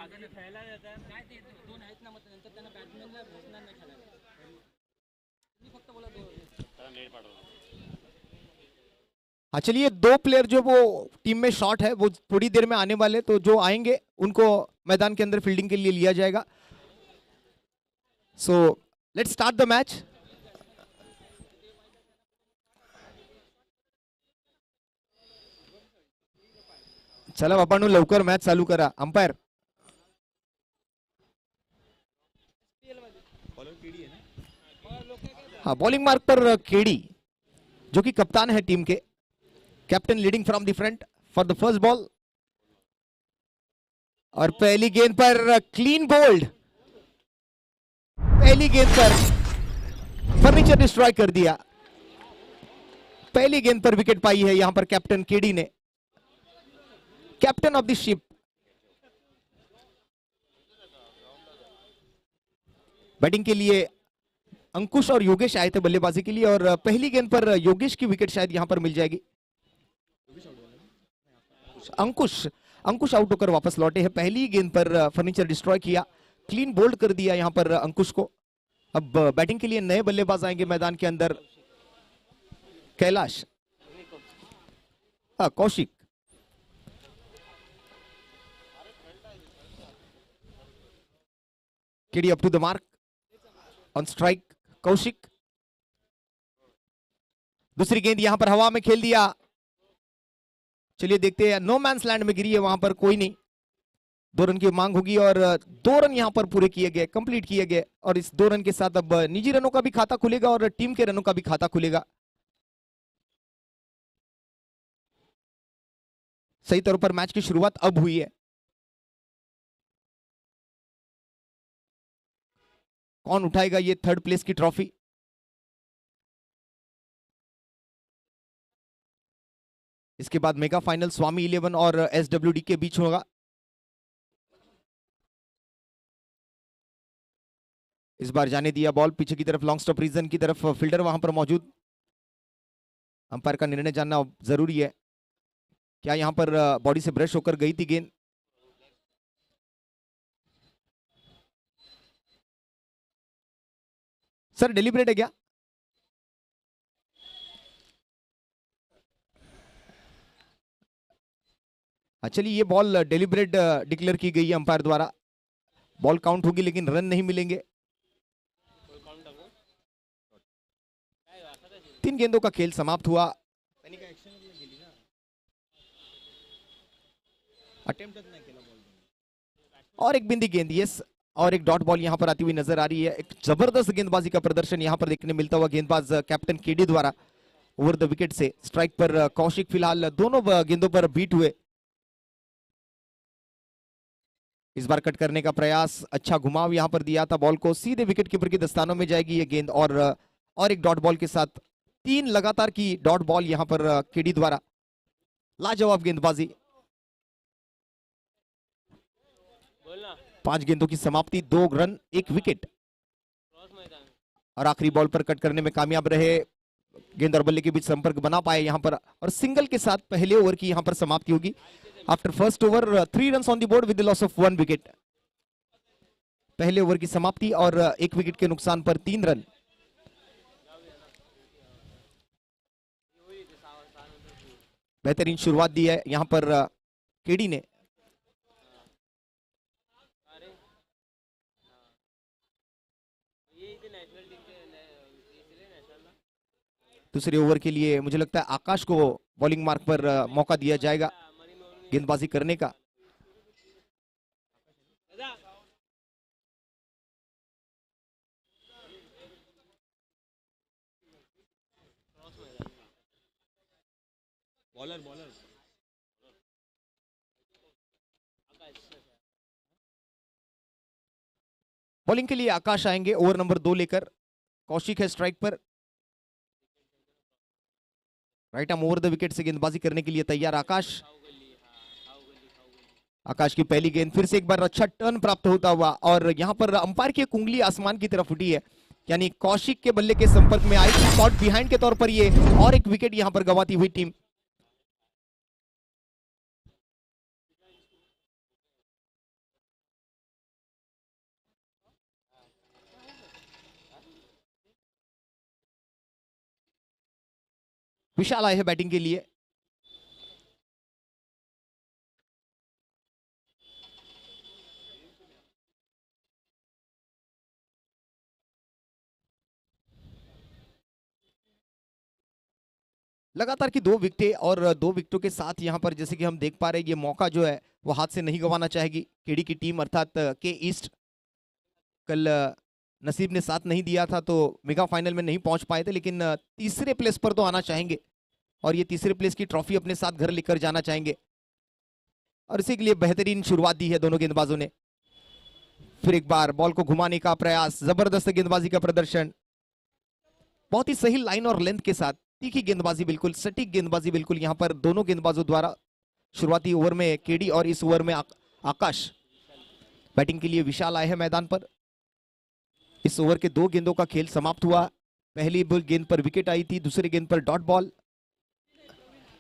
आगे खेळला जातात काय ते दोन आहेत ना, मग नंतर त्यांना बॅट्समॅनला भेटणार नाही खेळायला. तुम्ही फक्त बोला हाँ चलिए, दो प्लेयर जो वो टीम में शॉर्ट है वो थोड़ी देर में आने वाले, तो जो आएंगे उनको मैदान के अंदर फील्डिंग के लिए लिया जाएगा. So let's start the match. चला बाबांनो, लवकर मैच चालू करा. अंपायर हाँ, बॉलिंग मार्क पर केडी जो कि कप्तान है टीम के, captain leading from the front for the first ball. और पहली गेंद पर क्लीन बोल्ड, पहली गेंद पर फर्नीचर डिस्ट्रॉय कर दिया. पहली गेंद पर विकेट पाई है यहां पर कैप्टन केडी ने, captain of the ship. Batting के लिए अंकुश और योगेश आए थे बल्लेबाजी के लिए, और पहली गेंद पर योगेश की विकेट शायद यहां पर मिल जाएगी. अंकुश आउट होकर वापस लौटे हैं. पहली गेंद पर फर्नीचर डिस्ट्रॉय किया, क्लीन बोल्ड कर दिया यहां पर अंकुश को. अब बैटिंग के लिए नए बल्लेबाज आएंगे मैदान के अंदर. Kailash, Kaushik, KD up to the mark, on strike Kaushik. दूसरी गेंद यहां पर हवा में खेल दिया. चलिए देखते हैं, नो मैंस लैंड में गिरी है, वहां पर कोई नहीं. 2 रन की मांग होगी और 2 रन यहां पर पूरे किए गए, कंप्लीट किए गए. और इस 2 रन के साथ अब निजी रनों का भी खाता खुलेगा और टीम के रनों का भी खाता खुलेगा. सही तौर पर मैच की शुरुआत अब हुई है. कौन उठाएगा ये 3rd प्लेस की ट्रॉफी? इसके बाद मेगा फाइनल स्वामी 11 और SWD के बीच होगा. इस बार जाने दिया बॉल पीछे की तरफ, लॉन्ग स्टॉप रीजन की तरफ, फील्डर वहां पर मौजूद. अंपायर का निर्णय जानना जरूरी है. क्या यहां पर बॉडी से ब्रश होकर गई थी गेंद? सर डेलिब्रेट है क्या? चलिए, ये बॉल डेलिब्रेट डिक्लेयर की गई है अंपायर द्वारा. बॉल काउंट होगी लेकिन रन नहीं मिलेंगे. 3 गेंदों का खेल समाप्त हुआ. और एक बिंदी गेंद, यस, और एक डॉट बॉल यहां पर आती हुई नजर आ रही है. एक जबरदस्त गेंदबाजी का प्रदर्शन यहां पर देखने मिलता हुआ गेंदबाज कैप्टन केडी द्वारा ओवर द विकेट से. स्ट्राइक पर कौशिक, फिलहाल दोनों गेंदों पर बीट हुए. इस बार कट करने का प्रयास, अच्छा घुमाव यहां पर दिया था बॉल को, सीधे विकेट कीपर की दस्तानों में जाएगी ये गेंद. और एक डॉट बॉल के साथ 3 लगातार की डॉट बॉल यहां पर केडी द्वारा. लाजवाब गेंदबाजी. 5 गेंदों की समाप्ति, 2 रन 1 विकेट. और आखिरी बॉल पर कट करने में कामयाब रहे. गेंद और बल्ले के बीच संपर्क बना पाए यहां पर, और सिंगल के साथ पहले ओवर की यहां पर समाप्ति होगी. After first over 3 runs on the board with the loss of 1 wicket. पहले ओवर की समाप्ति और 1 विकेट के नुकसान पर 3 रन. बेहतरीन शुरुआत दी है यहां पर केडी ने. दूसरे ओवर के लिए मुझे लगता है आकाश को बॉलिंग मार्क पर मौका दिया जाएगा गेंदबाजी करने का. बॉलर बॉलिंग के लिए आकाश आएंगे ओवर नंबर 2 लेकर. कौशिक है स्ट्राइक पर. Right arm over the wicket से गेंदबाजी करने के लिए तैयार आकाश की पहली गेंद, फिर से एक बार अच्छा टर्न प्राप्त होता हुआ, और यहां पर अंपायर की उंगली आसमान की तरफ उठी है, यानी कौशिक के बल्ले के संपर्क में आई थी. शॉट बिहाइंड के तौर पर ये, और एक विकेट यहां पर गंवाती हुई टीम. विशाल आए हैं बैटिंग के लिए। लगातार की 2 विकेटें और 2 विकेटों के साथ यहां पर जैसे कि हम देख पा रहे हैं, ये मौका जो है वो हाथ से नहीं गंवाना चाहेगी केडी की टीम, अर्थात के ईस्ट। कल नसीब ने साथ नहीं दिया था तो मेगा फाइनल में नहीं पहुंच पाए थे, लेकिन तीसरे प्लेस पर तो आना चाहेंगे और ये तीसरे प्लेस की ट्रॉफी अपने साथ घर लेकर जाना चाहेंगे। और इसी के लिए बेहतरीन शुरुआत दी है दोनों गेंदबाजों ने। फिर एक बार बॉल को घुमाने का प्रयास, जबरदस्त गेंदबाजी का प्रदर्शन, बहुत ही सही लाइन और लेंथ के साथ तीखी गेंदबाजी, बिल्कुल सटीक गेंदबाजी, बिल्कुल यहां पर दोनों गेंदबाजों द्वारा। शुरुआती ओवर में केडी और इस ओवर में आकाश। बैटिंग के लिए विशाल आए हैं मैदान पर। इस ओवर के 2 गेंदों का खेल समाप्त हुआ। पहली गेंद पर विकेट आई थी, दूसरी गेंद पर डॉट बॉल।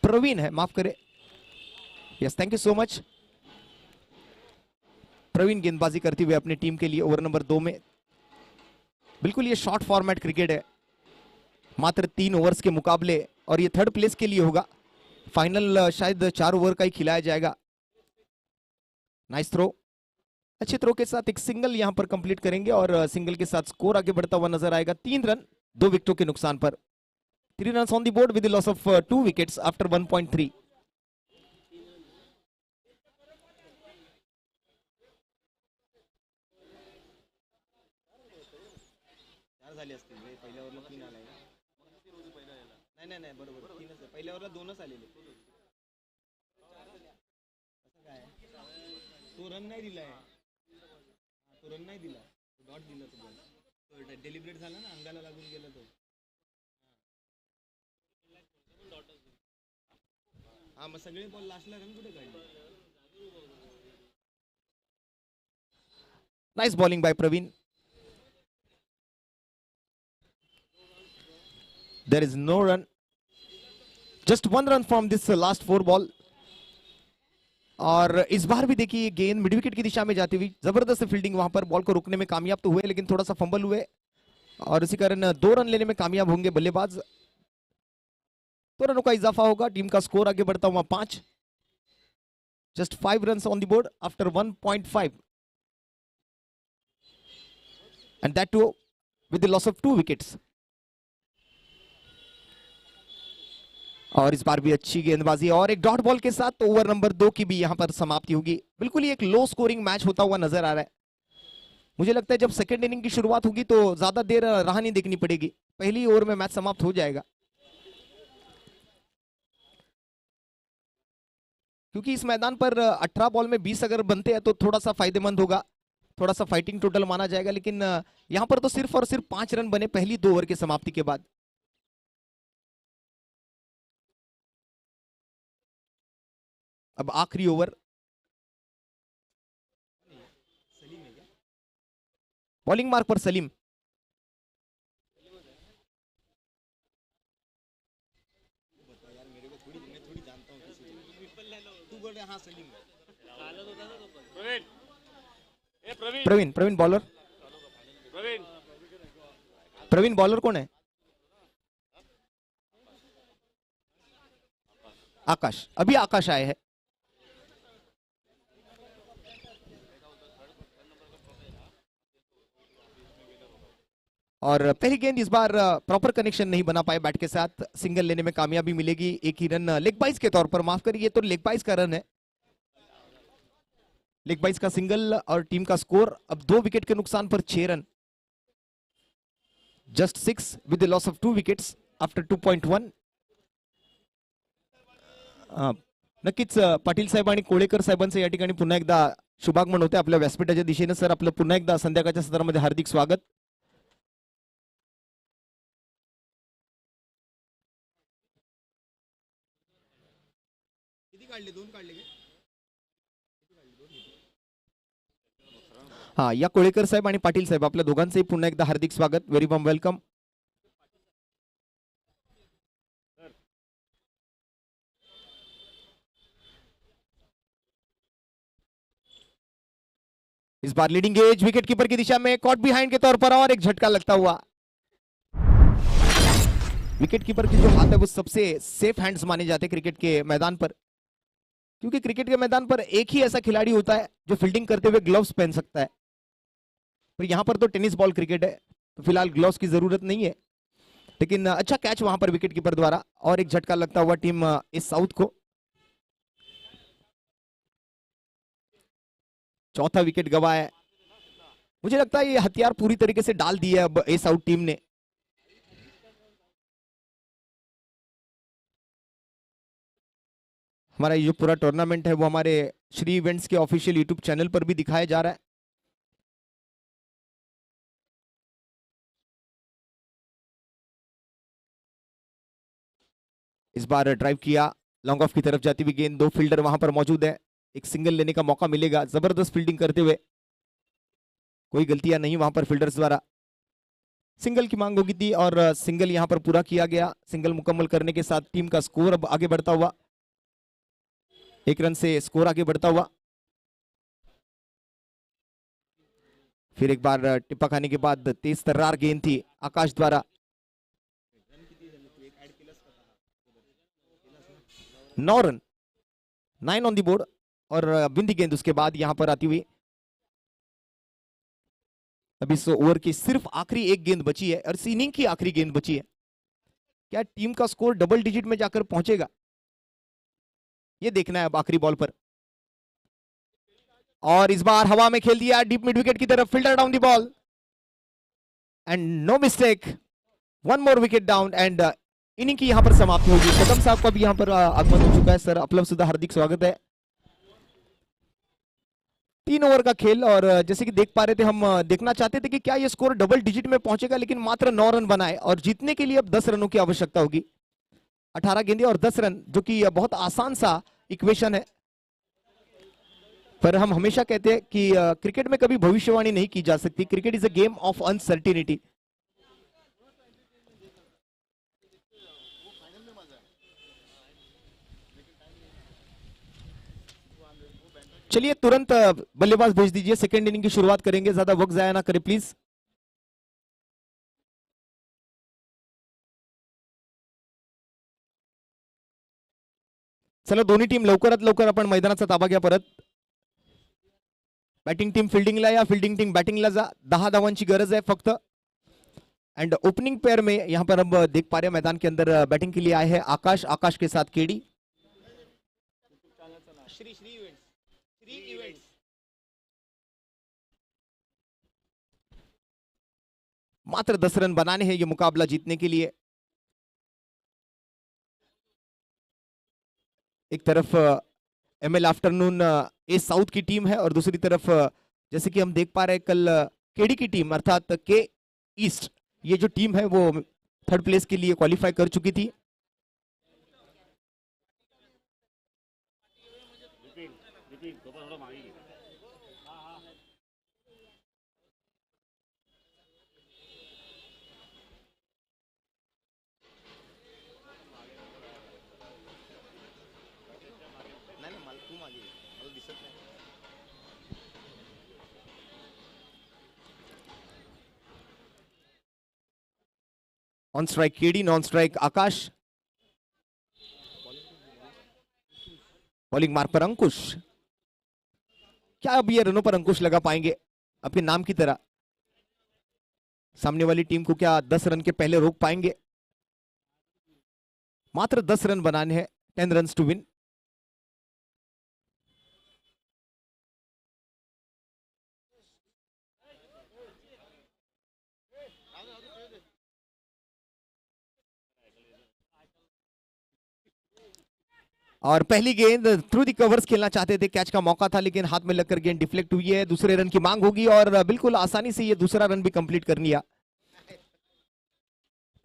प्रवीण है, माफ करें, yes thank you so much. Praveen गेंदबाजी करते हुए अपनी टीम के लिए ओवर नंबर 2 में। बिल्कुल ये शॉर्ट फॉर्मेट क्रिकेट है, मात्र 3 ओवर्स के मुकाबले, और ये 3rd प्लेस के लिए होगा। फाइनल शायद 4 ओवर का ही खिलाया जाएगा। नाइस थ्रो, अच्छे थ्रो के साथ एक सिंगल यहां पर कंप्लीट करेंगे और सिंगल के साथ स्कोर आगे बढ़ता हुआ नजर आएगा। 3 रन 2 विकेटों के नुकसान पर। 3 run on the board with the loss of 2 wickets after 1.3। झाले असतील रे, पहिल्या ओव्हरला 3 आलाय. नाही बरोबर 3च आहे. पहिल्या ओव्हरला 2च आलेले. असं काय तो रन नाही दिलाय, तो रन नाही दिला, डॉट दिला तो बॉल. तो डेलिब्रेट झाला ना, अंगाला लागून गेला तो. हा मग सगळे बॉल लास्टला रन कुठे काढले. Nice bowling by Praveen. There is no run. Just 1 run from this last 4 ball. और इस बार भी देखिए गेंद मिड विकेट की दिशा में जाती हुई, जबरदस्त फील्डिंग, वहां पर बॉल को रोकने में कामयाब तो हुए लेकिन थोड़ा सा फंबल हुए और इसी कारण 2 रन लेने में कामयाब होंगे बल्लेबाज. 2 रनों का इजाफा होगा, टीम का स्कोर आगे बढ़ता हुआ 5. Just 5 run on the board after 1.5 and that too with the loss of 2 wickets. और इस बार भी अच्छी गेंदबाजी और एक डॉट बॉल के साथ ओवर नंबर 2 की भी यहां पर समाप्ति होगी. बिल्कुल ही एक लो स्कोरिंग मैच होता हुआ नजर आ रहा है. मुझे लगता है जब सेकंड इनिंग की शुरुआत होगी तो ज्यादा देर राह नहीं देखनी पड़ेगी, पहली ओवर में मैच समाप्त हो जाएगा. क्योंकि इस मैदान पर 18 बॉल में 20 अगर बनते हैं तो थोड़ा सा फायदेमंद होगा, थोड़ा सा फाइटिंग टोटल माना जाएगा. लेकिन यहां पर तो सिर्फ और सिर्फ 5 रन बने पहली 2 ओवर की समाप्ति के बाद. अब आखिरी ओवर. बॉलिंग मार्क पर सलीम. प्रवीण बॉलर. प्रवीण बॉलर कौन है. आकाश. अभी आकाश आए हैं. और पहली गेंद इस बार प्रॉपर कनेक्शन नहीं बना पाए बैट के साथ, सिंगल लेने में कामयाबी मिलेगी. एक ही रन लेग बाइज के तौर पर, माफ करिए तो लेग बाइज का रन है, लेग बाइज का सिंगल और टीम का स्कोर अब 2 विकेट के नुकसान पर 6 run. Just 6 with the loss of 2 wickets after 2.1. नक्कीच पाटील साहेब आणि कोळेकर साहेबांचं या ठिकाणी पुन्हा एकदा शुभागमन होते आपल्या व्यासपीठाच्या दिशेने. सर आपलं पुन्हा एकदा संध्याकाळच्या सत्रामध्ये हार्दिक स्वागत. हा, या कोळेकर साहेब आणि पाटील साहेब आपल्या दोघांचंही पुन्हा एकदा हार्दिक स्वागत. Very warm welcome. इस बार लीडिंग एज विकेट कीपर की दिशा में, कॉट बिहाइंड के तौर पर और एक झटका लगता हुआ. विकेट कीपर के जो हाथ है वो सबसे सेफ हैंड्स माने जाते हैं क्रिकेट के मैदान पर, क्योंकि क्रिकेट के मैदान पर एक ही ऐसा खिलाड़ी होता है जो फील्डिंग करते हुए ग्लव्स पहन सकता है। पर यहां पर तो टेनिस बॉल क्रिकेट है, तो फिलहाल ग्लव्स की जरूरत नहीं है। लेकिन अच्छा कैच वहां पर विकेट कीपर द्वारा, और एक झटका लगता हुआ टीम इस साउथ को। चौथा विकेट गवाया है। मुझे लगता है ये हथियार पूरी तरीके से डाल दिए अब ए साउथ टीम ने। हमारा ये जो पूरा टूर्नामेंट है वो हमारे श्री इवेंट्स के ऑफिशियल यूट्यूब चैनल पर भी दिखाया जा रहा है। इस बार ड्राइव किया, लॉन्ग ऑफ की तरफ जाती हुई गेंद, दो फील्डर वहां पर मौजूद है, एक सिंगल लेने का मौका मिलेगा। जबरदस्त फील्डिंग करते हुए, कोई गलतियां नहीं वहां पर फील्डर्स द्वारा। सिंगल की मांग होगी थी और सिंगल यहां पर पूरा किया गया। सिंगल मुकम्मल करने के साथ टीम का स्कोर अब आगे बढ़ता हुआ, 1 रन से स्कोर आगे बढ़ता हुआ। फिर एक बार टिप्पा खाने के बाद तेज तर्रार गेंद थी आकाश द्वारा। 9 रन, 9 ऑन दी बोर्ड, और बिंदी गेंद उसके बाद यहां पर आती हुई। अब इस ओवर की सिर्फ आखिरी एक गेंद बची है, और इस इनिंग की आखिरी गेंद बची है। क्या टीम का स्कोर डबल डिजिट में जाकर पहुंचेगा, ये देखना है अब आखिरी बॉल पर। और इस बार हवा में खेल दिया डीप मिड विकेट की तरफ, fielder down the ball and no mistake, 1 more wicket down and inning की यहां पर समाप्ति होगी। कदम साहब का भी यहां पर आगमन हो चुका है। सर अपलव सुधा, हार्दिक स्वागत है। 3 ओवर का खेल, और जैसे कि देख पा रहे थे हम, देखना चाहते थे कि क्या ये स्कोर डबल डिजिट में पहुंचेगा, लेकिन मात्र 9 रन बनाए, और जीतने के लिए अब 10 रनों की आवश्यकता होगी। 18 गेंदें और 10 रन, जो कि बहुत आसान सा इक्वेशन है। पर हम हमेशा कहते हैं कि क्रिकेट में कभी भविष्यवाणी नहीं की जा सकती। Cricket is a game of uncertainty. चलिए तुरंत बल्लेबाज भेज दीजिए, सेकेंड इनिंग की शुरुआत करेंगे, ज्यादा वक्त जाया ना करें प्लीज। चला दोन्ही टीम लवकरात लवकर आपण मैदानाचा ताबा घ्या परत। बॅटिंग टीम फिल्डिंगला या, फिल्डिंग टीम बॅटिंगला जा। 10 धावांची गरज है फक्त। एंड ओपनिंग पेयर में यहां पर अब देख पा रहे हैं मैदान के अंदर बैटिंग के लिए आए हैं आकाश, आकाश के साथ केडी। मात्र 10 रन बनाने हैं ये मुकाबला जीतने के लिए। एक तरफ एमएल आफ्टरनून ए साउथ की टीम है, और दूसरी तरफ जैसे कि हम देख पा रहे हैं कल केडी की टीम अर्थात के ईस्ट, ये जो टीम है वो 3rd प्लेस के लिए क्वालिफाई कर चुकी थी। On strike KD, non strike Akash. Bowling mark पर अंकुश। क्या अब ये रनों पर अंकुश लगा पाएंगे अपने नाम की तरह? सामने वाली टीम को क्या 10 रन के पहले रोक पाएंगे? मात्र 10 रन बनाने हैं, 10 रन टू विन। और पहली गेंद थ्रू दी कवर्स खेलना चाहते थे, कैच का मौका था, लेकिन हाथ में लगकर गेंद डिफ्लेक्ट हुई है। दूसरे रन की मांग होगी, और बिल्कुल आसानी से ये दूसरा रन भी कंप्लीट कर लिया।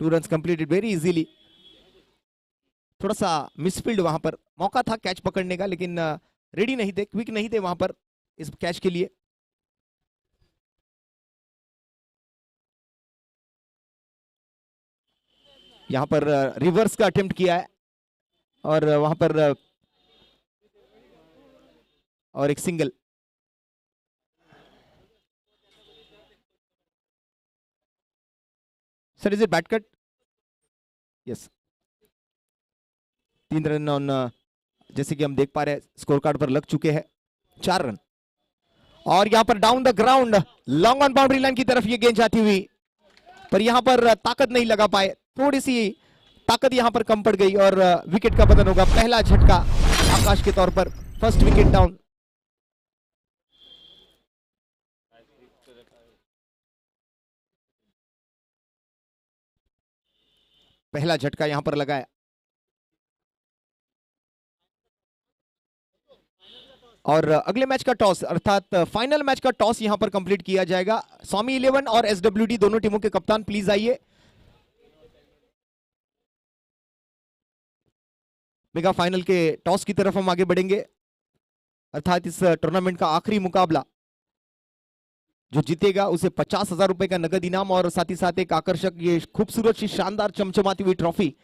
2 रन कंप्लीटेड वेरी इजीली। थोड़ा सा मिसफील्ड वहां पर, मौका था कैच पकड़ने का, लेकिन रेडी नहीं थे, क्विक नहीं थे वहां पर इस कैच के लिए। यहां पर रिवर्स का अटेम्प्ट किया है, और वहां पर और एक single. Sir is it bat cut? Yes 3 run on, जैसे कि हम देख पा रहे हैं स्कोर कार्ड पर लग चुके हैं 4 रन। और यहां पर down the ground long on boundary line की तरफ ये गेंद जाती हुई, पर यहां पर ताकत नहीं लगा पाए, थोड़ी सी ताकत यहां पर कम पड़ गई और विकेट का पतन होगा। पहला झटका आकाश के तौर पर, फर्स्ट विकेट डाउन। पहला झटका यहां पर लगाया और अगले मैच का टॉस अर्थात फाइनल मैच का टॉस यहां पर कंप्लीट किया जाएगा। स्वामी 11 और एसडब्ल्यूडी दोनों टीमों के कप्तान प्लीज आइए। मेगा फाइनल के टॉस की तरफ हम आगे बढ़ेंगे, अर्थात इस टूर्नामेंट का आखिरी मुकाबला जो जीतेगा उसे 50,000 रुपए का नगद इनाम और साथ ही साथ एक आकर्षक ये खूबसूरत सी शानदार चमचमाती हुई ट्रॉफी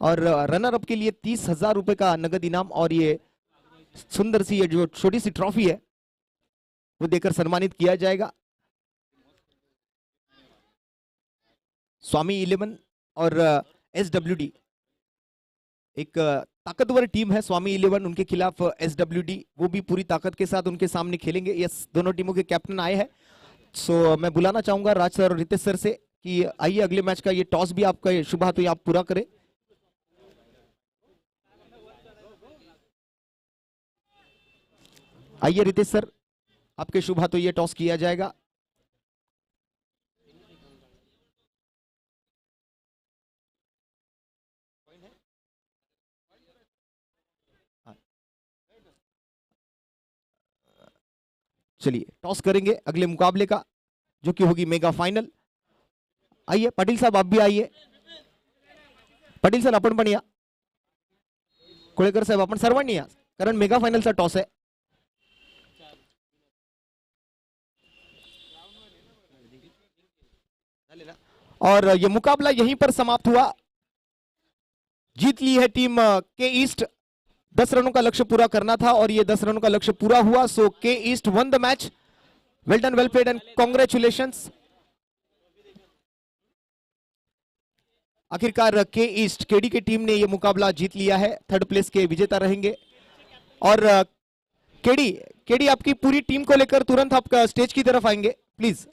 और रनर अप के लिए 30,000 रुपए का नगद इनाम और ये सुंदर सी ये जो छोटी सी ट्रॉफी है वो देकर सम्मानित किया जाएगा। स्वामी 11 और एसडब्ल्यूडी एक ताकतवर टीम है। स्वामी 11 उनके खिलाफ एसडब्ल्यूडी वो भी पूरी ताकत के साथ उनके सामने खेलेंगे। यस दोनों टीमों के कैप्टन आए हैं, सो मैं बुलाना चाहूंगा राज सर और रितेश सर से कि आइए अगले मैच का ये टॉस भी आपका ये शुभ हाथ आप पूरा करें। आइए रितेश सर, आपके शुभ हाथों ये टॉस किया जाएगा। चलिए टॉस करेंगे अगले मुकाबले का जो कि होगी मेगा फाइनल। आइए पाटिल साहब आप भी आइए। पाटिल सर आपण पण या, कोळेकर साहेब आपण सर्वांनी या, कारण मेगा फाइनलचा टॉस आहे। और ये मुकाबला यहीं पर समाप्त हुआ। जीत ली है टीम के ईस्ट। 10 रनों का लक्ष्य पूरा करना था और ये 10 रनों का लक्ष्य पूरा हुआ। सो के east one the match. Well done, well played and congratulations. आखिरकार के ईस्ट केडी की टीम ने ये मुकाबला जीत लिया है, थर्ड प्लेस के विजेता रहेंगे। और केडी आपकी पूरी टीम को लेकर तुरंत आप स्टेज की तरफ आएंगे प्लीज।